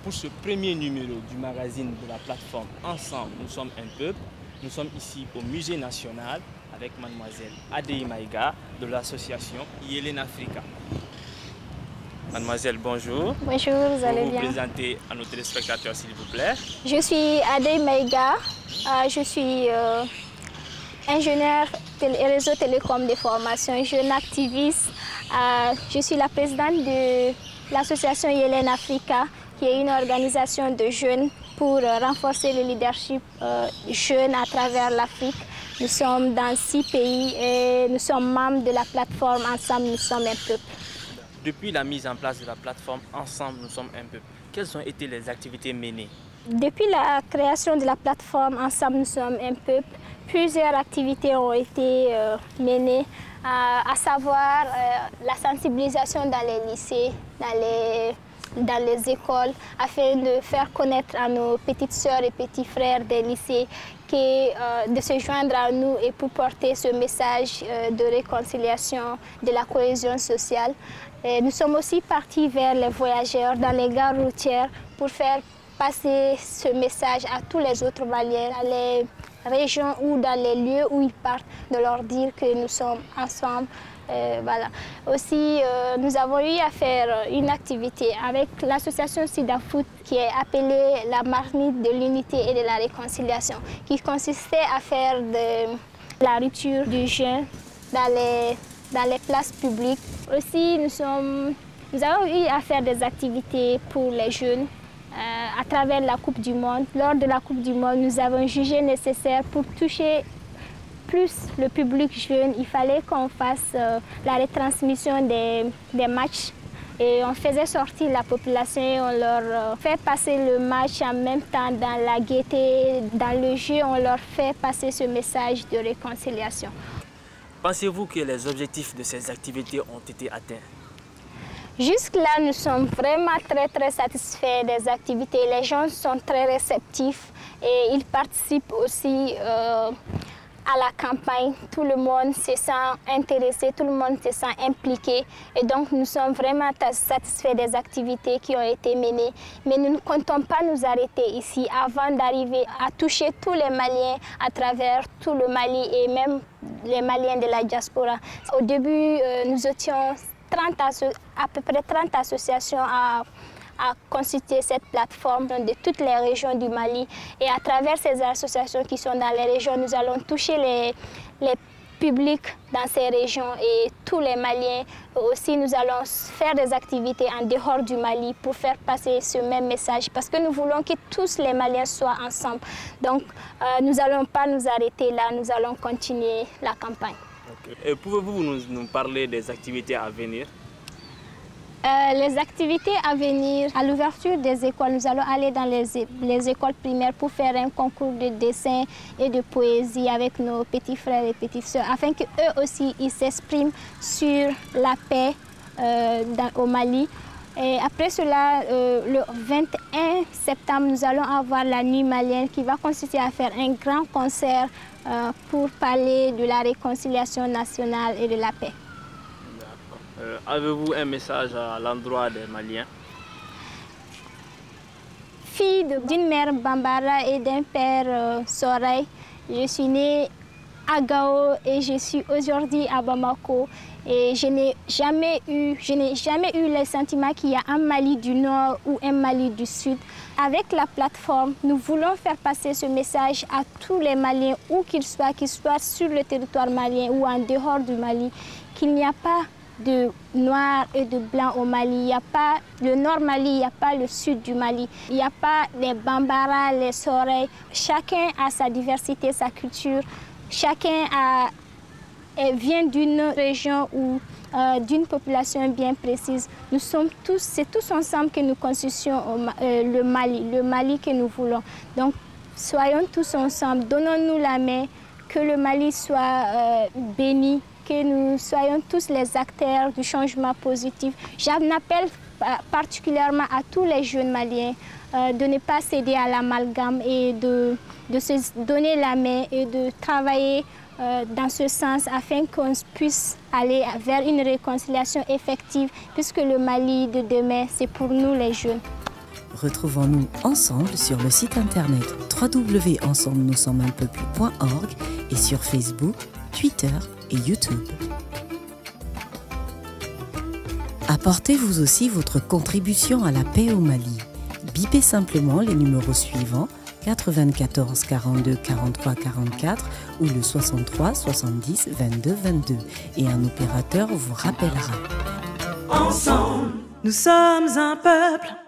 Pour ce premier numéro du magazine de la plateforme Ensemble, nous sommes un peuple. Nous sommes ici au Musée national avec mademoiselle Adéi Maïga de l'association Yelen Africa. Mademoiselle, bonjour. Bonjour, vous allez bien? Vous présenter à nos téléspectateurs, s'il vous plaît. Je suis Adéi Maïga. Je suis ingénieure réseau télécom de formation, jeune activiste. Je suis la présidente de l'association Yelen Africa, qui est une organisation de jeunes pour renforcer le leadership jeune à travers l'Afrique. Nous sommes dans 6 pays et nous sommes membres de la plateforme Ensemble, nous sommes un peuple. Depuis la mise en place de la plateforme Ensemble, nous sommes un peuple, quelles ont été les activités menées? Depuis la création de la plateforme Ensemble, nous sommes un peuple, plusieurs activités ont été menées, à savoir la sensibilisation dans les lycées, dans les écoles, afin de faire connaître à nos petites sœurs et petits frères des lycées de se joindre à nous et pour porter ce message de réconciliation, de la cohésion sociale. Et nous sommes aussi partis vers les voyageurs dans les gares routières pour faire passer ce message à tous les autres Maliens, dans les régions ou dans les lieux où ils partent, de leur dire que nous sommes ensemble. Voilà. Aussi, nous avons eu à faire une activité avec l'association SIDA-Foot qui est appelée la marmite de l'unité et de la réconciliation, qui consistait à faire de la rupture du jeûne dans les places publiques. Aussi, nous avons eu à faire des activités pour les jeunes à travers la Coupe du Monde. Lors de la Coupe du Monde, nous avons jugé nécessaire pour toucher plus le public jeune, il fallait qu'on fasse la retransmission des matchs et on faisait sortir la population et on leur fait passer le match en même temps dans la gaieté, dans le jeu, on leur fait passer ce message de réconciliation. Pensez-vous que les objectifs de ces activités ont été atteints? Jusque-là, nous sommes vraiment très satisfaits des activités. Les gens sont très réceptifs et ils participent aussi à la campagne. Tout le monde se sent intéressé, tout le monde se sent impliqué. Et donc, nous sommes vraiment satisfaits des activités qui ont été menées. Mais nous ne comptons pas nous arrêter ici avant d'arriver à toucher tous les Maliens à travers tout le Mali et même les Maliens de la diaspora. Au début, nous étions à peu près 30 associations à constituer cette plateforme de toutes les régions du Mali. Et à travers ces associations qui sont dans les régions, nous allons toucher les publics dans ces régions et tous les Maliens. Aussi, nous allons faire des activités en dehors du Mali pour faire passer ce même message parce que nous voulons que tous les Maliens soient ensemble. Donc, nous n'allons pas nous arrêter là, nous allons continuer la campagne. Okay. Pouvez-vous nous parler des activités à venir? Les activités à venir, à l'ouverture des écoles, nous allons aller dans les écoles primaires pour faire un concours de dessin et de poésie avec nos petits frères et petites sœurs, afin qu'eux aussi ils s'expriment sur la paix au Mali. Et après cela, le 21 septembre, nous allons avoir la Nuit malienne qui va consister à faire un grand concert pour parler de la réconciliation nationale et de la paix. Avez-vous un message à l'endroit des Maliens? Fille d'une mère Bambara et d'un père Soray, je suis née à Gao et je suis aujourd'hui à Bamako. Et je n'ai jamais eu le sentiment qu'il y a un Mali du Nord ou un Mali du Sud. Avec la plateforme, nous voulons faire passer ce message à tous les Maliens, où qu'ils soient sur le territoire malien ou en dehors du Mali, qu'il n'y a pas de noir et de blanc au Mali. Il n'y a pas le nord Mali, il n'y a pas le sud du Mali. Il n'y a pas les Bambara, les Soray. Chacun a sa diversité, sa culture. Chacun vient d'une région ou d'une population bien précise. C'est tous ensemble que nous constituons le Mali que nous voulons. Donc, soyons tous ensemble, donnons-nous la main, que le Mali soit béni, que nous soyons tous les acteurs du changement positif. J'en appelle particulièrement à tous les jeunes Maliens de ne pas céder à l'amalgame et de se donner la main et de travailler dans ce sens afin qu'on puisse aller vers une réconciliation effective puisque le Mali de demain, c'est pour nous les jeunes. Retrouvons-nous ensemble sur le site internet www.ensemblenussommesunpeuple.org et sur Facebook, Twitter et YouTube. Apportez vous aussi votre contribution à la paix au Mali. Bipez simplement les numéros suivants 94 42 43 44 ou le 63 70 22 22 et un opérateur vous rappellera. Ensemble, nous sommes un peuple.